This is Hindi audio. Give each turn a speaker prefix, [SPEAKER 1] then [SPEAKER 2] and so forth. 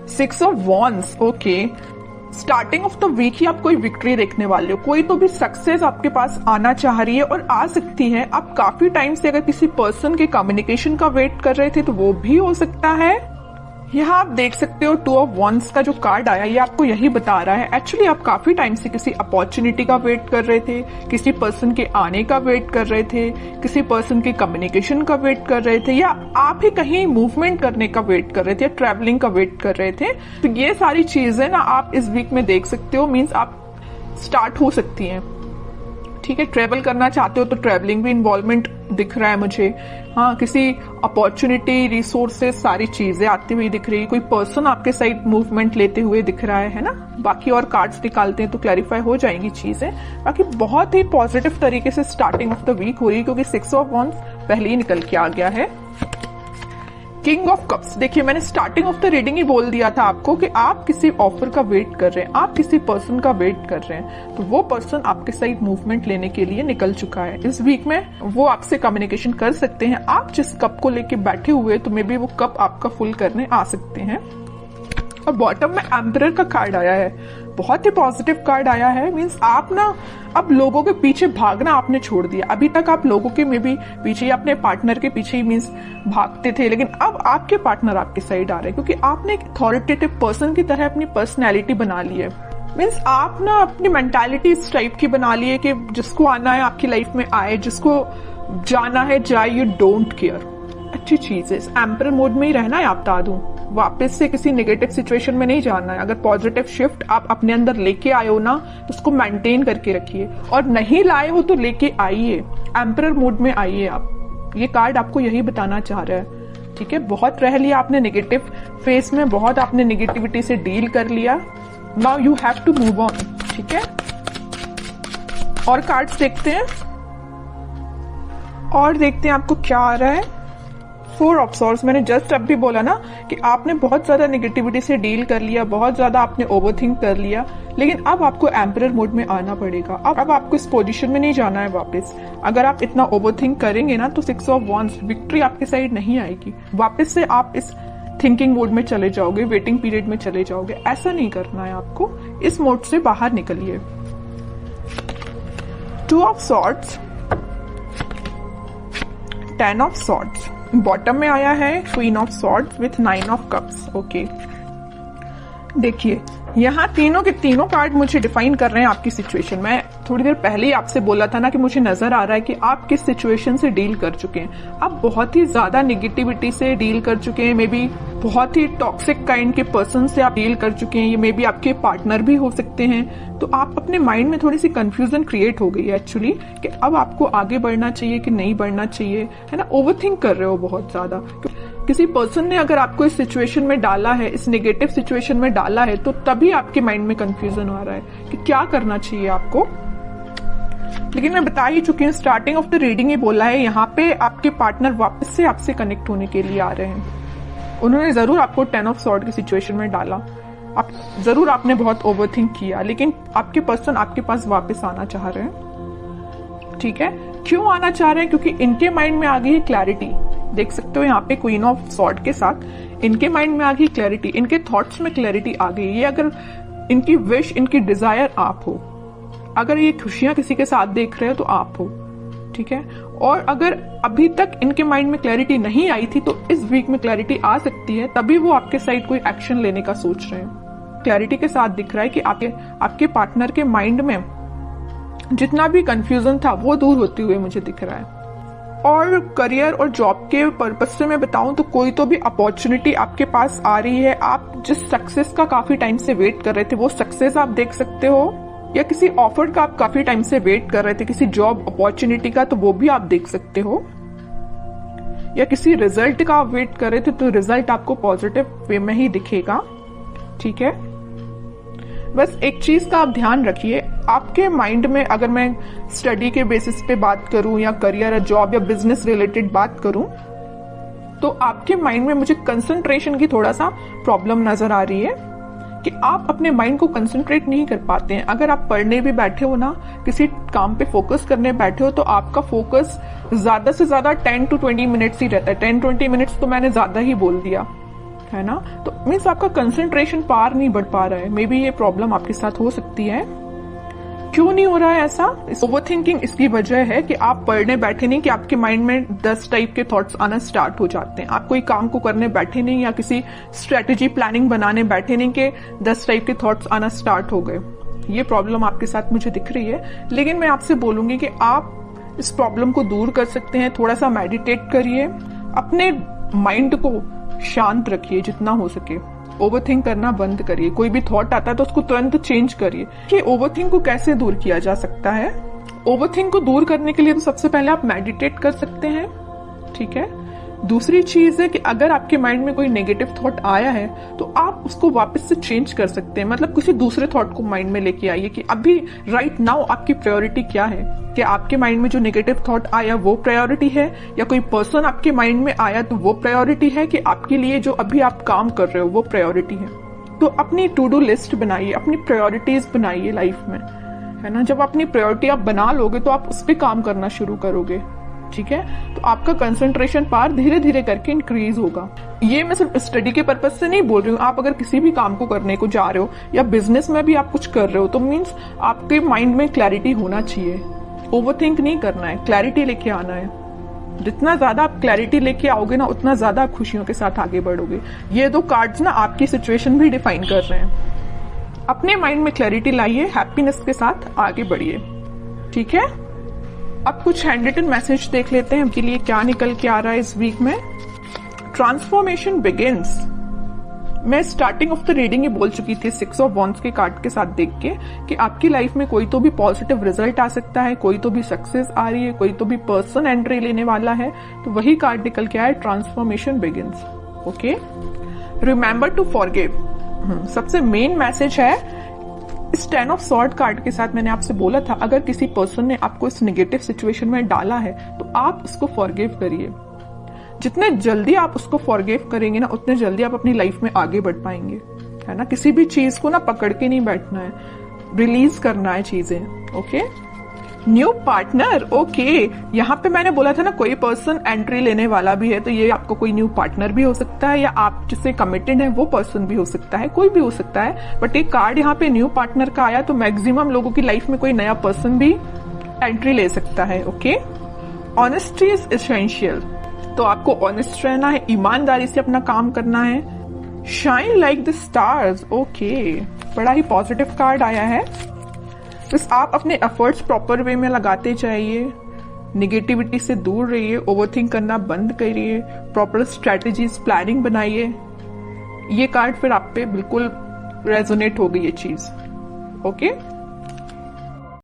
[SPEAKER 1] 6 of wands, okay. Starting off the week ही आप कोई विक्ट्री देखने वाले हो, कोई तो भी सक्सेस आपके पास आना चाह रही है और आ सकती है। आप काफी टाइम से अगर किसी पर्सन के कम्युनिकेशन का वेट कर रहे थे तो वो भी हो सकता है। यहाँ आप देख सकते हो 2 ऑफ वॉन्ड्स का जो कार्ड आया ये आपको यही बता रहा है एक्चुअली आप काफी टाइम से किसी अपॉर्चुनिटी का वेट कर रहे थे, किसी पर्सन के आने का वेट कर रहे थे, किसी पर्सन के कम्युनिकेशन का वेट कर रहे थे, या आप ही कहीं मूवमेंट करने का वेट कर रहे थे या ट्रैवलिंग का वेट कर रहे थे। तो ये सारी चीजें ना आप इस वीक में देख सकते हो, मीन्स आप स्टार्ट हो सकती हैं। ठीक है, ट्रेवल करना चाहते हो तो ट्रेवलिंग भी इन्वॉल्वमेंट दिख रहा है मुझे। हाँ, किसी अपॉर्चुनिटी, रिसोर्सेज, सारी चीजें आती हुई दिख रही है। कोई पर्सन आपके साइड मूवमेंट लेते हुए दिख रहा है ना। बाकी और कार्ड्स निकालते हैं तो क्लैरिफाई हो जाएंगी चीजें। बाकी बहुत ही पॉजिटिव तरीके से स्टार्टिंग ऑफ द वीक हो रही है क्योंकि 6 ऑफ वॉन्ड्स पहले ही निकल के आ गया है। किंग ऑफ कप्स, देखिए मैंने स्टार्टिंग ऑफ द रीडिंग ही बोल दिया था आपको कि आप किसी ऑफर का वेट कर रहे हैं, आप किसी पर्सन का वेट कर रहे हैं, तो वो पर्सन आपके साइड मूवमेंट लेने के लिए निकल चुका है। इस वीक में वो आपसे कम्युनिकेशन कर सकते हैं। आप जिस कप को लेके बैठे हुए तो मे बी वो कप आपका फुल करने आ सकते हैं। और बॉटम में एम्परर का कार्ड आया है, बहुत ही पॉजिटिव कार्ड आया है। मींस आप ना अब लोगों के पीछे भागना आपने छोड़ दिया। अभी तक आप लोगों के में भी पीछे या अपने पार्टनर के पीछे ही मींस भागते थे, लेकिन अब आपके पार्टनर आपके साइड आ रहे हैं क्योंकि आपने एक अथॉरिटेटिव पर्सन की तरह अपनी पर्सनैलिटी बना ली है। मीन्स आप ना अपनी मेंटालिटी इस टाइप की बना ली है कि जिसको आना है आपकी लाइफ में आए, जिसको जाना है जाए, यू डोंट केयर। अच्छी चीज है, एम्परर मोड में ही रहना है। आप बता दूं, वापस से किसी नेगेटिव सिचुएशन में नहीं जाना है। अगर पॉजिटिव शिफ्ट आप अपने अंदर लेके आए हो ना तो उसको मेंटेन करके रखिए, और नहीं लाए हो तो लेके आइए, एम्परर मोड में आइए आप। ये कार्ड आपको यही बताना चाह रहा है। ठीक है, बहुत रह लिया आपने नेगेटिव फेस में, बहुत आपने नेगेटिविटी से डील कर लिया। Now you have to move on. ठीक है, और कार्ड्स देखते हैं आपको क्या आ रहा है। 4 ऑफ सॉर्ड्स, मैंने जस्ट अब भी बोला ना कि आपने बहुत ज्यादा नेगेटिविटी से डील कर लिया, बहुत ज्यादा आपने ओवरथिंक कर लिया, लेकिन अब आपको एम्परर मोड में आना पड़ेगा। अब आपको इस पोजीशन में नहीं जाना है वापस। अगर आप इतना ओवरथिंक करेंगे ना तो 6 ऑफ वॉन्ड्स, विक्ट्री आपके साइड नहीं आएगी। वापस से आप इस थिंकिंग मोड में चले जाओगे, वेटिंग पीरियड में चले जाओगे। ऐसा नहीं करना है आपको, इस मोड से बाहर निकलिए। 2 of swords, 10 of swords, bottom में आया है queen of swords with 9 of cups. Okay, देखिए यहाँ तीनों के तीनों कार्ड मुझे डिफाइन कर रहे हैं आपकी सिचुएशन। मैं थोड़ी देर पहले ही आपसे बोला था ना कि मुझे नजर आ रहा है कि आप किस सिचुएशन से डील कर चुके हैं। आप बहुत ही ज्यादा नेगेटिविटी से डील कर चुके हैं, मे बी बहुत ही टॉक्सिक काइंड के पर्सन से आप डील कर चुके हैं। ये मे बी आपके पार्टनर भी हो सकते हैं। तो आप अपने माइंड में थोड़ी सी कंफ्यूजन क्रिएट हो गई है एक्चुअली कि अब आपको आगे बढ़ना चाहिए कि नहीं बढ़ना चाहिए, है ना। ओवरथिंक कर रहे हो बहुत ज्यादा। किसी पर्सन ने अगर आपको इस सिचुएशन में डाला है, इस नेगेटिव सिचुएशन में डाला है, तो तभी आपके माइंड में कंफ्यूजन आ रहा है कि क्या करना चाहिए आपको। लेकिन मैं बता ही चुकी हूँ, स्टार्टिंग ऑफ द रीडिंग ही बोला है, यहाँ पे आपके पार्टनर वापस से आपसे कनेक्ट होने के लिए आ रहे हैं। उन्होंने जरूर आपको 10 ऑफ सॉर्ड की सिचुएशन में डाला, आप जरूर आपने बहुत ओवरथिंक किया, लेकिन आपके पर्सन आपके पास वापस आना चाह रहे हैं। ठीक है, क्यों आना चाह रहे हैं? क्योंकि इनके माइंड में आ गई है क्लैरिटी। देख सकते हो यहाँ पे क्वीन ऑफ सॉर्ड के साथ इनके माइंड में आ गई क्लैरिटी, इनके थॉट्स में क्लैरिटी आ गई। ये अगर इनकी विश, इनकी डिजायर आप हो, अगर ये खुशियां किसी के साथ देख रहे हो तो आप हो। ठीक है, और अगर अभी तक इनके माइंड में क्लैरिटी नहीं आई थी तो इस वीक में क्लैरिटी आ सकती है, तभी वो आपके साइड कोई एक्शन लेने का सोच रहे हैं। क्लैरिटी के साथ दिख रहा है कि आपके पार्टनर के माइंड में जितना भी कंफ्यूजन था वो दूर होते हुए मुझे दिख रहा है। और करियर और जॉब के पर्पस से मैं बताऊं तो कोई तो भी अपॉर्चुनिटी आपके पास आ रही है। आप जिस सक्सेस का काफी टाइम से वेट कर रहे थे वो सक्सेस आप देख सकते हो, या किसी ऑफर का आप काफी टाइम से वेट कर रहे थे, किसी जॉब अपॉर्चुनिटी का, तो वो भी आप देख सकते हो। या किसी रिजल्ट का आप वेट कर रहे थे तो रिजल्ट आपको पॉजिटिव वे में ही दिखेगा। ठीक है, बस एक चीज का आप ध्यान रखिए, आपके माइंड में, अगर मैं स्टडी के बेसिस पे बात करूं या करियर या जॉब या बिजनेस रिलेटेड बात करूं, तो आपके माइंड में मुझे कंसंट्रेशन की थोड़ा सा प्रॉब्लम नजर आ रही है कि आप अपने माइंड को कंसंट्रेट नहीं कर पाते हैं। अगर आप पढ़ने भी बैठे हो ना, किसी काम पे फोकस करने बैठे हो, तो आपका फोकस ज्यादा से ज्यादा 10 to 20 मिनट्स ही रहता है। 10-20 मिनट्स तो मैंने ज्यादा ही बोल दिया, है ना। तो मीन्स आपका कंसंट्रेशन पार नहीं बढ़ पा रहा है, मे बी ये प्रॉब्लम आपके साथ हो सकती है। क्यों नहीं हो रहा है ऐसा? ओवर थिंकिंग इसकी वजह है कि आप पढ़ने बैठे नहीं कि आपके माइंड में 10 टाइप के थॉट्स आना स्टार्ट हो जाते हैं। आप कोई काम को करने बैठे नहीं या किसी स्ट्रेटेजी प्लानिंग बनाने बैठे नहीं कि 10 टाइप के थॉट्स आना स्टार्ट हो गए। ये प्रॉब्लम आपके साथ मुझे दिख रही है, लेकिन मैं आपसे बोलूंगी कि आप इस प्रॉब्लम को दूर कर सकते हैं। थोड़ा सा मेडिटेट करिए, अपने माइंड को शांत रखिए जितना हो सके, ओवरथिंक करना बंद करिए। कोई भी थॉट आता है तो उसको तुरंत चेंज करिए। कि ओवरथिंक को कैसे दूर किया जा सकता है? ओवरथिंक को दूर करने के लिए तो सबसे पहले आप मेडिटेट कर सकते हैं, ठीक है। दूसरी चीज है कि अगर आपके माइंड में कोई नेगेटिव थॉट आया है तो आप उसको वापस से चेंज कर सकते हैं। मतलब किसी दूसरे थॉट को माइंड में लेके आइए कि अभी राइट नाउ आपकी प्रायोरिटी क्या है। कि आपके माइंड में जो नेगेटिव थॉट आया वो प्रायोरिटी है, या कोई पर्सन आपके माइंड में आया तो वो प्रायोरिटी है, कि आपके लिए जो अभी आप काम कर रहे हो वो प्रायोरिटी है। तो अपनी टू डू लिस्ट बनाइए, अपनी प्रायोरिटीज बनाइए लाइफ में, है ना। जब अपनी प्रायोरिटी आप बना लोगे तो आप उस पर काम करना शुरू करोगे, ठीक है। तो आपका कंसंट्रेशन पावर धीरे धीरे करके इंक्रीज होगा। ये मैं सिर्फ स्टडी के पर्पज से नहीं बोल रही हूँ। आप अगर किसी भी काम को करने को जा रहे हो या बिजनेस में भी आप कुछ कर रहे हो तो मीन्स आपके माइंड में क्लैरिटी होना चाहिए। ओवरथिंक नहीं करना है, क्लैरिटी लेके आना है। जितना ज्यादा आप क्लैरिटी लेके आओगे ना उतना ज्यादा आप खुशियों के साथ आगे बढ़ोगे। ये 2 कार्ड्स ना आपकी सिचुएशन भी डिफाइन कर रहे हैं। अपने माइंड में क्लैरिटी लाइए, हैप्पीनेस के साथ आगे बढ़िए, ठीक है। अब कुछ हैंड रिटन मैसेज देख लेते हैं उनके लिए क्या निकल के आ रहा है इस वीक में। Transformation begins. मैं स्टार्टिंग ऑफ द रीडिंग ये बोल चुकी थी 6 ऑफ वॉन्ड्स के कार्ड के साथ देख के कि आपकी लाइफ में कोई तो भी पॉजिटिव रिजल्ट आ सकता है, कोई तो भी सक्सेस आ रही है, कोई तो भी पर्सन एंट्री लेने वाला है। तो वही कार्ड निकल के आया है, transformation begins. Okay, remember to forgive. सबसे मेन मैसेज है इस 10 ऑफ सॉर्ड कार्ड के साथ। मैंने आपसे बोला था अगर किसी पर्सन ने आपको इस नेगेटिव सिचुएशन में डाला है तो आप उसको फॉरगिव करिए। जितने जल्दी आप उसको फॉरगिव करेंगे ना उतने जल्दी आप अपनी लाइफ में आगे बढ़ पाएंगे, है ना। किसी भी चीज को ना पकड़ के नहीं बैठना है, रिलीज करना है चीजें। Okay, new partner. ओके, यहाँ पे मैंने बोला था ना कोई पर्सन एंट्री लेने वाला भी है, तो ये आपको कोई न्यू पार्टनर भी हो सकता है, या आप जिससे कमिटेड है वो पर्सन भी हो सकता है, कोई भी हो सकता है। बट एक कार्ड यहाँ पे न्यू पार्टनर का आया तो मैक्सिमम लोगों की लाइफ में कोई नया पर्सन भी एंट्री ले सकता है। Okay, honesty is essential. तो आपको ऑनेस्ट रहना है, ईमानदारी से अपना काम करना है। Shine like the stars. Okay, बड़ा ही पॉजिटिव कार्ड आया है। बस आप अपने एफर्ट्स प्रॉपर वे में लगाते जाइए, निगेटिविटी से दूर रहिए, ओवरथिंक करना बंद करिए, प्रॉपर स्ट्रेटेजीज प्लानिंग बनाइए। ये कार्ड फिर आप पे बिल्कुल रेजोनेट हो गई ये चीज। ओके।